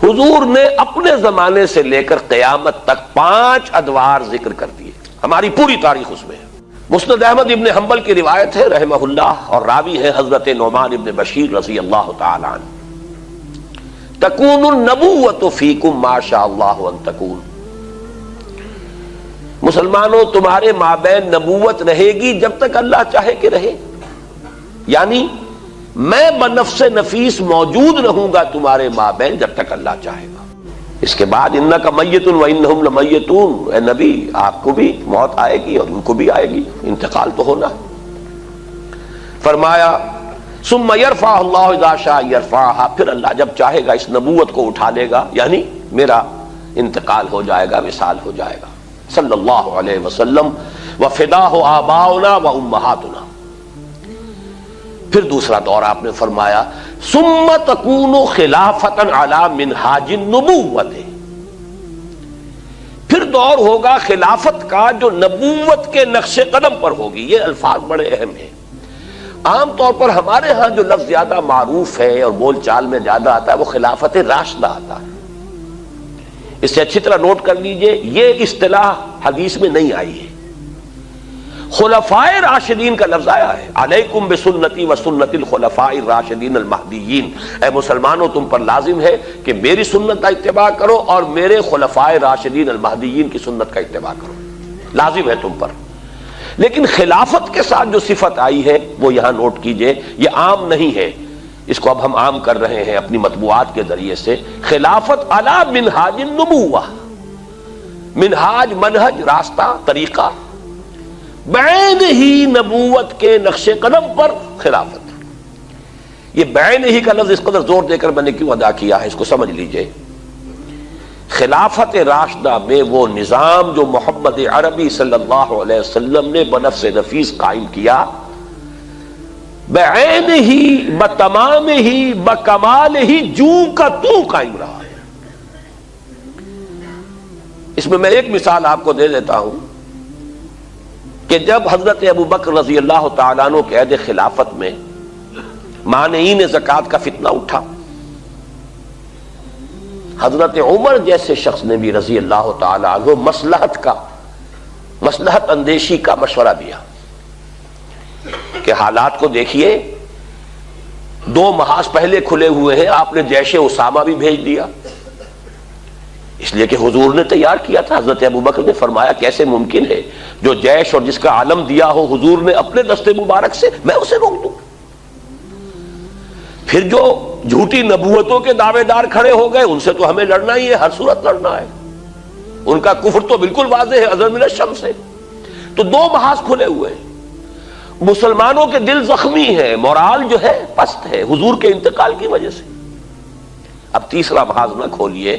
حضور نے اپنے زمانے سے لے کر قیامت تک 5 ادوار ذکر کر دیے، ہماری پوری تاریخ اس میں ہے۔ مسند احمد ابن حنبل کی روایت ہے رحمہ اللہ، اور راوی ہے حضرت نعمان ابن بشیر رضی اللہ تعالی عنہ، تکون النبوۃ فیکم ما شاء اللہ ان تکون، مسلمانوں تمہارے مابین نبوت رہے گی جب تک اللہ چاہے کہ رہے، یعنی میں بنفس نفیس موجود رہوں گا تمہارے مابین جب تک اللہ چاہے گا۔ اس کے بعد انک میت و انہم لمیتون، اے نبی آپ کو بھی موت آئے گی اور ان کو بھی آئے گی، انتقال تو ہونا ہے۔ فرمایا ثم یرفع اللہ اذا شاء یرفعها، پھر اللہ جب چاہے گا اس نبوت کو اٹھا لے گا، یعنی میرا انتقال ہو جائے گا، وصال ہو جائے گا صلی اللہ علیہ وسلم، وفداہ آباؤنا و امہاتنا۔ پھر دوسرا دور آپ نے فرمایا ثم تکون خلافۃ علی منہاج النبوۃ، پھر دور ہوگا خلافت کا جو نبوت کے نقش قدم پر ہوگی۔ یہ الفاظ بڑے اہم ہیں، عام طور پر ہمارے ہاں جو لفظ زیادہ معروف ہے اور بول چال میں زیادہ آتا ہے وہ خلافت راشدہ آتا ہے۔ اس سے اچھی طرح نوٹ کر لیجئے، یہ اصطلاح حدیث میں نہیں آئی ہے، خلفائے راشدین کا لفظ آیا ہے، علیکم بسنتی و سنت الخلفاء الراشدین المہدیین، اے مسلمانوں تم پر لازم ہے کہ میری سنت کا اتباع کرو اور میرے خلفائے راشدین المہدیین کی سنت کا اتباع کرو، لازم ہے تم پر۔ لیکن خلافت کے ساتھ جو صفت آئی ہے وہ یہاں نوٹ کیجئے، یہ عام نہیں ہے، اس کو اب ہم عام کر رہے ہیں اپنی مطبوعات کے ذریعے سے۔ خلافت علی منہاج النبوہ، منہاج منہج راستہ طریقہ، بعین ہی نبوت کے نقش قدم پر خلافت۔ یہ بعین ہی کا لفظ اس قدر زور دے کر میں نے کیوں ادا کیا ہے اس کو سمجھ لیجئے۔ خلافت راشدہ میں وہ نظام جو محمد عربی صلی اللہ علیہ وسلم نے بنفس نفیس قائم کیا، بعین ہی بتمام ہی بکمال ہی جو کا تو قائم رہا ہے۔ اس میں ایک مثال آپ کو دے دیتا ہوں کہ جب حضرت ابو بکر رضی اللہ تعالیٰ عنہ کے عہد خلافت میں مانعین زکوٰۃ کا فتنہ اٹھا، حضرت عمر جیسے شخص نے بھی رضی اللہ تعالیٰ عنہ مصلحت اندیشی کا مشورہ دیا کہ حالات کو دیکھیے، 2 محاذ پہلے کھلے ہوئے ہیں، آپ نے جیش اسامہ بھی بھیج دیا، اس لیے کہ حضور نے تیار کیا تھا۔ حضرت ابو بکر نے فرمایا کیسے ممکن ہے جو جیش اور جس کا علم دیا ہو حضور نے اپنے دستے مبارک سے، میں اسے روک دوں؟ پھر جو جھوٹی نبوتوں کے دعوے دار کھڑے ہو گئے ان سے تو ہمیں لڑنا ہی ہے، ہر صورت لڑنا ہے، ان کا کفر تو بالکل واضح ہے ازہر من الشمس سے۔ تو 2 محاذ کھلے ہوئے ہیں، مسلمانوں کے دل زخمی ہیں، مورال جو ہے پست ہے حضور کے انتقال کی وجہ سے۔ اب تیسرا محاذ نہ کھولیے،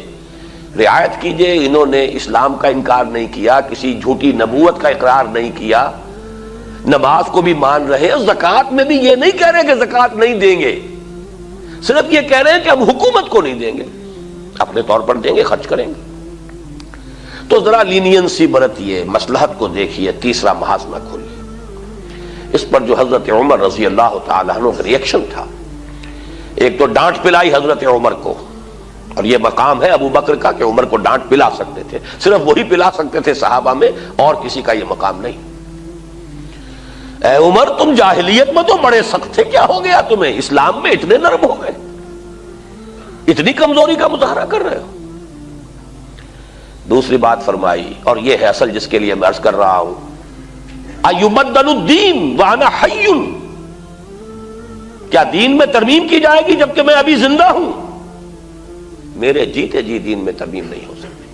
رعایت کیجئے، انہوں نے اسلام کا انکار نہیں کیا، کسی جھوٹی نبوت کا اقرار نہیں کیا، نماز کو بھی مان رہے ہیں، زکوٰۃ میں بھی یہ نہیں کہہ رہے کہ زکوٰۃ نہیں دیں گے، صرف یہ کہہ رہے ہیں کہ ہم حکومت کو نہیں دیں گے، اپنے طور پر دیں گے، خرچ کریں گے۔ تو ذرا لینینسی برتیے، مصلحت کو دیکھیے، تیسرا محاذ نہ کھولیے۔ اس پر جو حضرت عمر رضی اللہ تعالیٰ عنہ کا ریئیکشن تھا، ایک تو ڈانٹ پلائی حضرت عمر کو، اور یہ مقام ہے ابو بکر کا کہ عمر کو ڈانٹ پلا سکتے تھے، صرف وہی پلا سکتے تھے صحابہ میں، اور کسی کا یہ مقام نہیں۔ اے عمر تم جاہلیت میں تو بڑے سخت تھے، کیا ہو گیا تمہیں؟ اسلام میں اتنے نرم ہو گئے، اتنی کمزوری کا مظاہرہ کر رہے ہو۔ دوسری بات فرمائی، اور یہ ہے اصل جس کے لیے میں عرض کر رہا ہوں، ایبدل الدین وانا حی، کیا دین میں ترمیم کی جائے گی جبکہ میں ابھی زندہ ہوں؟ میرے جیتے جی دین میں ترمیم نہیں ہو سکتی۔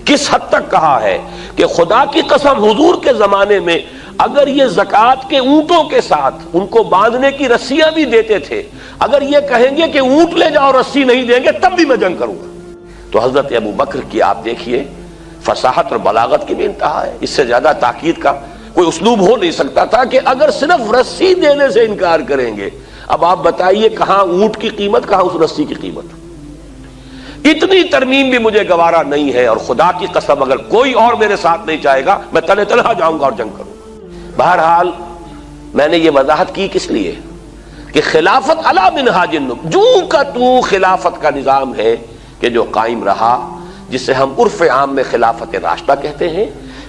کس حد تک کہا ہے کہ خدا کی قسم حضور کے زمانے میں اگر یہ زکوٰۃ کے اونٹوں کے ساتھ ان کو باندھنے کی رسیاں بھی دیتے تھے، اگر یہ کہیں گے کہ اونٹ لے جاؤ رسی نہیں دیں گے تب بھی میں جنگ کروں گا۔ تو حضرت ابو بکر کی آپ دیکھیے فصاحت اور بلاغت کی بھی انتہا ہے، اس سے زیادہ تاکید کا کوئی اسلوب ہو نہیں سکتا تھا کہ اگر صرف رسی دینے سے انکار کریں گے، اب آپ بتائیے کہاں اونٹ کی قیمت، کہاں اس رسی کی قیمت؟ اتنی ترمیم بھی مجھے گوارا نہیں ہے، اور خدا کی قسم اگر کوئی اور میرے ساتھ نہیں چاہے گا میں تنہا تنہا جاؤں گا اور جنگ کروں گا۔ بہرحال میں نے یہ وضاحت کی کس لیے؟ کہ خلافت علی منہاج النبوہ، جو کا تو خلافت کا نظام ہے کہ جو قائم رہا، جسے ہم عرف عام میں خلافت راشدہ کہتے ہیں،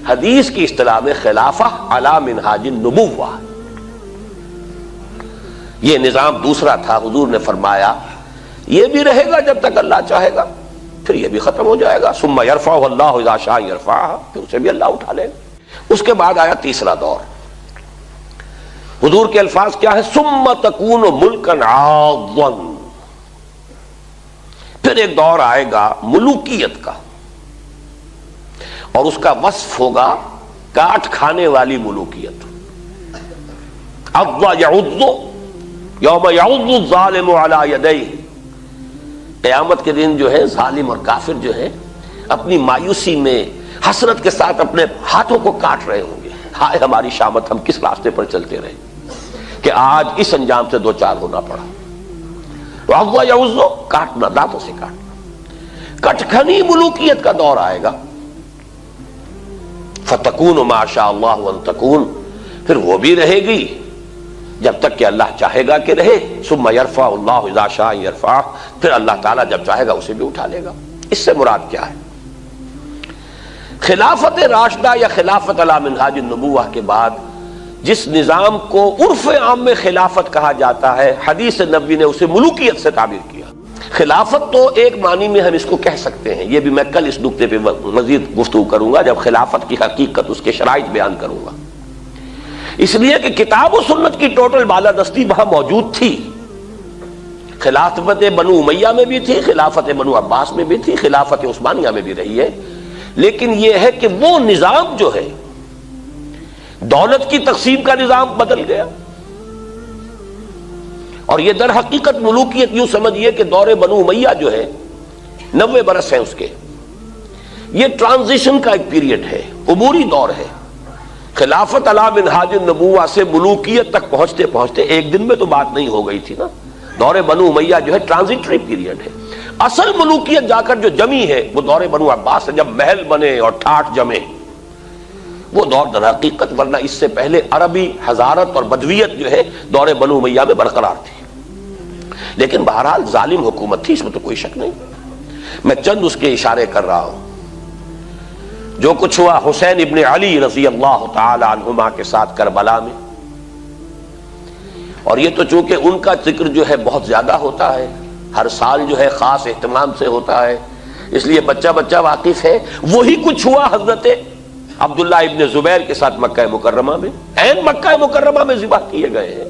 حدیث کی اصطلاح میں خلافہ علی منہاج النبوہ، یہ نظام دوسرا تھا۔ حضور نے فرمایا یہ بھی رہے گا جب تک اللہ چاہے گا، پھر یہ بھی ختم ہو جائے گا۔ ثم یرفع اللہ اذا شاء یرفعہ، پھر اسے بھی اللہ اٹھا لے گا۔ اس کے بعد آیا تیسرا دور۔ حضور کے الفاظ کیا ہے؟ ثم تکون ملکا عاضا، پھر ایک دور آئے گا ملوکیت کا، اور اس کا وصف ہوگا کاٹ کھانے والی ملوکیت۔ عض یعض یوم یعض الظالم علی یدیہ، قیامت کے دن جو ہے ظالم اور کافر جو ہے اپنی مایوسی میں حسرت کے ساتھ اپنے ہاتھوں کو کاٹ رہے ہوں گے، ہائے ہماری شامت، ہم کس راستے پر چلتے رہے کہ آج اس انجام سے دوچار ہونا پڑا۔ تو عض یعض، کاٹنا، دانتوں سے کاٹنا۔ کٹکھنی ملوکیت کا دور آئے گا، فتکون ما شاء اللہ ان تکون، پھر وہ بھی رہے گی جب تک کہ اللہ چاہے گا کہ رہے۔ ثم یرفع اللہ اذا شاء یرفع، پھر اللہ تعالیٰ جب چاہے گا اسے بھی اٹھا لے گا۔ اس سے مراد کیا ہے؟ خلافت راشدہ یا خلافت علی منہاج النبوہ کے بعد جس نظام کو عرف عام میں خلافت کہا جاتا ہے، حدیث نبوی نے اسے ملوکیت سے تعبیر کیا۔ خلافت تو ایک معنی میں ہم اس کو کہہ سکتے ہیں، یہ بھی میں کل اس نقطے پہ مزید گفتگو کروں گا جب خلافت کی حقیقت، اس کے شرائط بیان کروں گا، اس لیے کہ کتاب و سنت کی ٹوٹل بالادستی وہاں موجود تھی۔ خلافت بنو امیہ میں بھی تھی، خلافت بنو عباس میں بھی تھی، خلافت عثمانیہ میں بھی رہی ہے، لیکن یہ ہے کہ وہ نظام جو ہے دولت کی تقسیم کا نظام بدل گیا، اور یہ در حقیقت ملوکیت یوں سمجھیے کہ دور بنو امیہ جو ہے 90 برس ہے اس کے، یہ ٹرانزیشن کا ایک پیریڈ ہے، عبوری دور ہے۔ خلافت علی منہاج النبوہ سے ملوکیت تک پہنچتے پہنچتے ایک دن میں تو بات نہیں ہو گئی تھی نا۔ دور بنو امیہ جو ہے ٹرانزیٹری پیریڈ ہے، اصل ملوکیت جا کر جو جمی ہے وہ دور بنو عباس ہے، جب محل بنے اور ٹھاٹھ جمے، وہ دور در حقیقت، ورنہ اس سے پہلے عربی حضارت اور بدویت جو ہے دور بنو امیہ میں برقرار تھی۔ لیکن بہرحال ظالم حکومت تھی، اس میں تو کوئی شک نہیں، میں چند اس کے اشارے کر رہا ہوں۔ جو کچھ ہوا حسین ابن علی رضی اللہ تعالی عنہما کے ساتھ کربلا میں، اور یہ تو چونکہ ان کا ذکر جو ہے بہت زیادہ ہوتا ہے، ہر سال جو ہے خاص اہتمام سے ہوتا ہے، اس لیے بچہ بچہ واقف ہے۔ وہی کچھ ہوا حضرت عبداللہ ابن زبیر کے ساتھ مکہ مکرمہ میں، عین مکہ مکرمہ میں ذبح کیے گئے ہیں،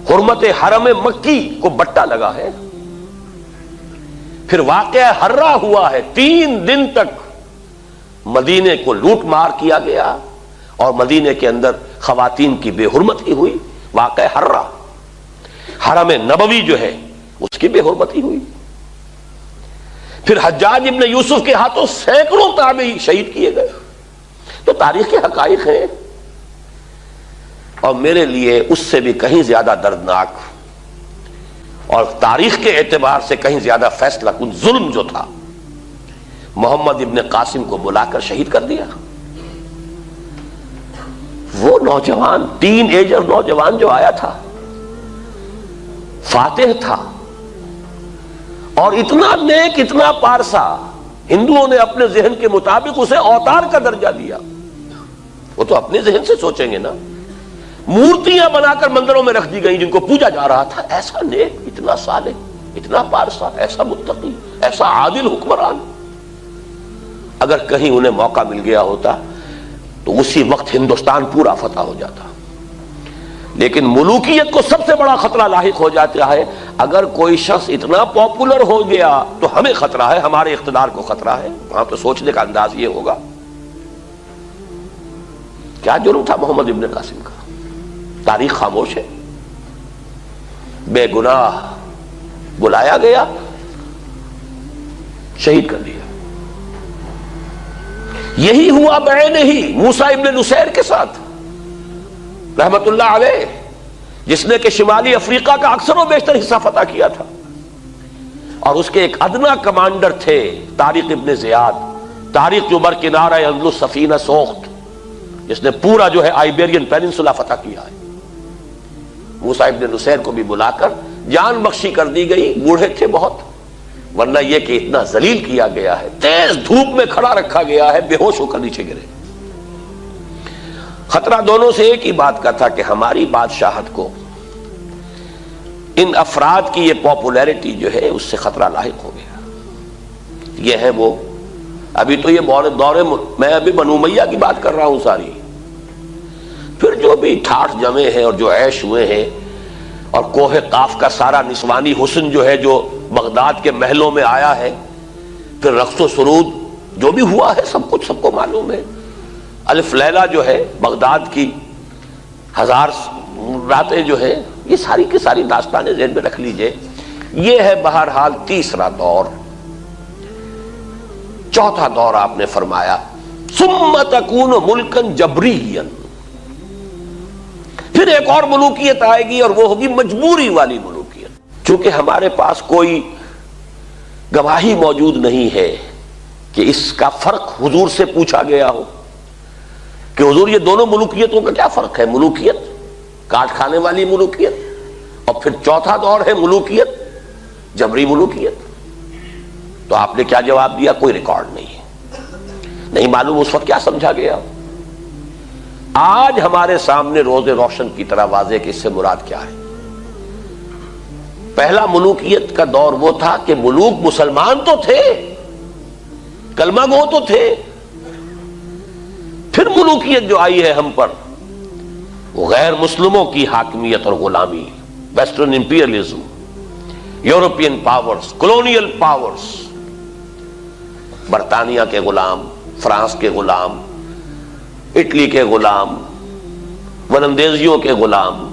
حرمت حرم مکی کو بٹا لگا ہے۔ پھر واقعہ ہررا ہوا ہے، 3 دن تک مدینے کو لوٹ مار کیا گیا، اور مدینے کے اندر خواتین کی بے حرمتی ہوئی، واقعہ ہررا۔ حرم نبوی جو ہے اس کی بے حرمتی ہوئی۔ پھر حجاج ابن یوسف کے ہاتھوں سینکڑوں تابعی شہید کیے گئے۔ تو تاریخ کے حقائق ہیں، اور میرے لیے اس سے بھی کہیں زیادہ دردناک اور تاریخ کے اعتبار سے کہیں زیادہ فیصلہ کن ظلم جو تھا، محمد ابن قاسم کو بلا کر شہید کر دیا۔ وہ نوجوان، ٹین ایجر نوجوان جو آیا تھا، فاتح تھا، اور اتنا نیک، اتنا پارسا، ہندوؤں نے اپنے ذہن کے مطابق اسے اوتار کا درجہ دیا۔ وہ تو اپنے ذہن سے سوچیں گے نا، مورتیاں بنا کر مندروں میں رکھ دی گئیں جن کو پوجا جا رہا تھا۔ ایسا نیک، اتنا صالح، اتنا پارسا، ایسا متقی، ایسا عادل حکمران، اگر کہیں انہیں موقع مل گیا ہوتا تو اسی وقت ہندوستان پورا فتح ہو جاتا۔ لیکن ملوکیت کو سب سے بڑا خطرہ لاحق ہو جاتا ہے اگر کوئی شخص اتنا پاپولر ہو گیا تو ہمیں خطرہ ہے، ہمارے اقتدار کو خطرہ ہے۔ وہاں تو سوچنے کا انداز یہ ہوگا کیا جرم تھا محمد ابن قاسم کا، تاریخ خاموش ہے، بے گناہ بلایا گیا، شہید کر دیا۔ یہی ہوا بعینہ ہی موسیٰ ابن نصیر کے ساتھ رحمت اللہ علیہ، جس نے کہ شمالی افریقہ کا اکثر و بیشتر حصہ فتح کیا تھا، اور اس کے ایک ادنا کمانڈر تھے طارق ابن زیاد، طارق جو بر کنارہ اندلس سفینہ سوخت، جس نے پورا جو ہے آئیبیرین پیننسولا فتح کیا ہے۔ موسیٰ ابن نصیر کو بھی بلا کر جان بخشی کر دی گئی. بوڑھے تھے بہت، ورنہ یہ کہ اتنا ذلیل کیا گیا ہے، تیز دھوپ میں کھڑا رکھا گیا ہے، بے ہوش ہو کر نیچے گرے. خطرہ دونوں سے ایک ہی بات کا تھا کہ ہماری بادشاہت کو ان افراد کی یہ پاپولیرٹی جو ہے اس سے خطرہ لاحق ہو گیا. یہ ہے وہ، ابھی تو یہ دور میں ابھی بنو امیہ کی بات کر رہا ہوں ساری، پھر جو بھی ٹھاٹھ جمے ہیں اور جو عیش ہوئے ہیں، اور کوہ قاف کا سارا نسوانی حسن جو ہے جو بغداد کے محلوں میں آیا ہے، پھر رقص و سرود جو بھی ہوا ہے سب کچھ سب کو معلوم ہے. الف لیلہ جو ہے بغداد کی 1000 راتیں جو ہے، یہ ساری کی ساری داستانیں ذہن میں رکھ لیجئے. یہ ہے بہرحال تیسرا دور. چوتھا دور آپ نے فرمایا ثم تکون ملکا جبریا، پھر ایک اور ملوکیت آئے گی اور وہ ہوگی مجبوری والی ملوکیت. چونکہ ہمارے پاس کوئی گواہی موجود نہیں ہے کہ اس کا فرق حضور سے پوچھا گیا ہو کہ حضور یہ دونوں ملوکیتوں کا کیا فرق ہے. ملوکیت کاٹ کھانے والی ملوکیت، اور پھر چوتھا دور ہے ملوکیت جبری ملوکیت. تو آپ نے کیا جواب دیا؟ کوئی ریکارڈ نہیں ہے، نہیں معلوم اس وقت کیا سمجھا گیا. آج ہمارے سامنے روز روشن کی طرح واضح کہ اس سے مراد کیا ہے. پہلا ملوکیت کا دور وہ تھا کہ ملوک مسلمان تو تھے، کلمہ گو تو تھے. پھر ملوکیت جو آئی ہے ہم پر وہ غیر مسلموں کی حاکمیت اور غلامی، western imperialism, European powers, colonial powers, برطانیہ کے غلام، فرانس کے غلام، اٹلی کے غلام، ولندیزیوں کے غلام.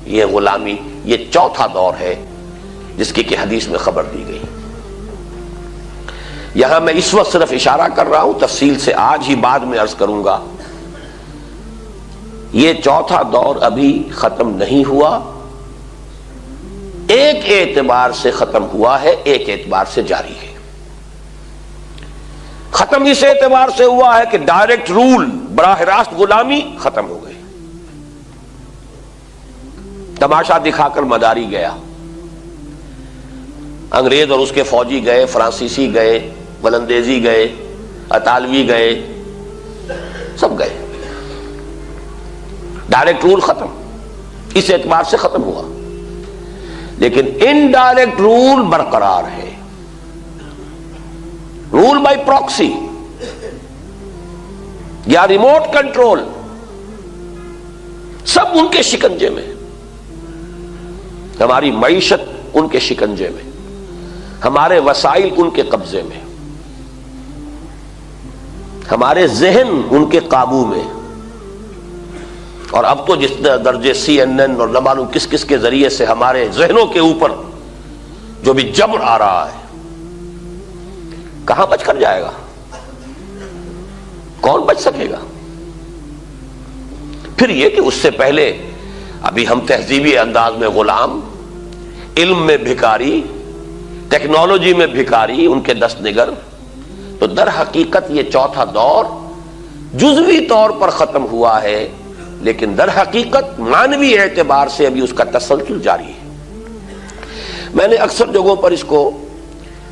یہ غلامی، یہ چوتھا دور ہے جس کی کہ حدیث میں خبر دی گئی. یہاں میں اس وقت صرف اشارہ کر رہا ہوں، تفصیل سے آج ہی بعد میں عرض کروں گا. یہ چوتھا دور ابھی ختم نہیں ہوا، ایک اعتبار سے ختم ہوا ہے، ایک اعتبار سے جاری ہے. ختم اس اعتبار سے ہوا ہے کہ ڈائریکٹ رول، براہ راست غلامی ختم ہو گئی. تماشا دکھا کر مداری گیا، انگریز اور اس کے فوجی گئے، فرانسیسی گئے، ولندیزی گئے، اطالوی گئے، سب گئے. ڈائریکٹ رول ختم، اس اعتبار سے ختم ہوا. لیکن انڈائریکٹ رول برقرار ہے، رول بائی پراکسی یا ریموٹ کنٹرول، سب ان کے شکنجے میں. ہماری معیشت ان کے شکنجے میں، ہمارے وسائل ان کے قبضے میں، ہمارے ذہن ان کے قابو میں. اور اب تو جس درجے CNN اور نہ معلوم کس کس کے ذریعے سے ہمارے ذہنوں کے اوپر جو بھی جبر آ رہا ہے، کہاں بچ کر جائے گا؟ کون بچ سکے گا؟ پھر یہ کہ اس سے پہلے ابھی ہم تہذیبی انداز میں غلام، علم میں بھکاری، ٹیکنالوجی میں بھکاری، ان کے دست نگر. تو در حقیقت یہ چوتھا دور جزوی طور پر ختم ہوا ہے، لیکن در حقیقت معنوی اعتبار سے ابھی اس کا تسلسل جاری ہے. میں نے اکثر جگہوں پر اس کو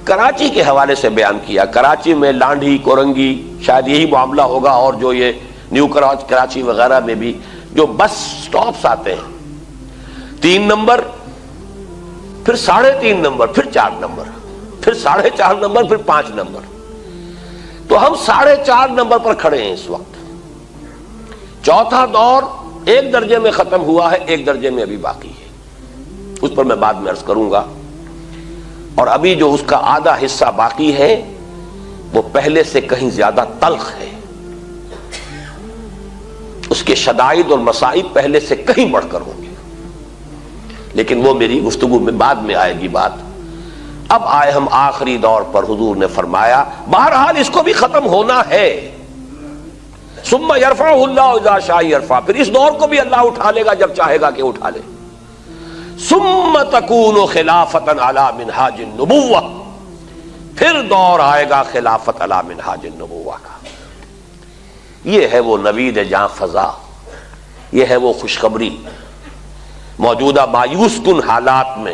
کراچی کے حوالے سے بیان کیا. کراچی میں لانڈھی، کورنگی، شاید یہی معاملہ ہوگا، اور جو یہ نیو کراچی وغیرہ میں بھی جو بس سٹاپس آتے ہیں، 3 نمبر، پھر 3.5 نمبر، پھر 4 نمبر، پھر 4.5 نمبر، پھر 5 نمبر. تو ہم 4.5 نمبر پر کھڑے ہیں اس وقت. چوتھا دور ایک درجے میں ختم ہوا ہے، ایک درجے میں ابھی باقی ہے، اس پر میں بعد میں عرض کروں گا. اور ابھی جو اس کا آدھا حصہ باقی ہے وہ پہلے سے کہیں زیادہ تلخ ہے، اس کے شدائد اور مصائب پہلے سے کہیں بڑھ کر ہوں گے. لیکن وہ میری گفتگو میں بعد میں آئے گی بات. اب آئے ہم آخری دور پر. حضور نے فرمایا بہرحال اس کو بھی ختم ہونا ہے. ثم یرفعہ اللہ اذا شاء یرفع، پھر اس دور کو بھی اللہ اٹھا لے گا جب چاہے گا کہ اٹھا لے. ثم تکون خلافتا علی منہاج النبوہ، پھر دور آئے گا خلافت علی منہاج النبوہ کا. یہ ہے وہ نوید جاں فضا، یہ ہے وہ خوشخبری موجودہ مایوس کن حالات میں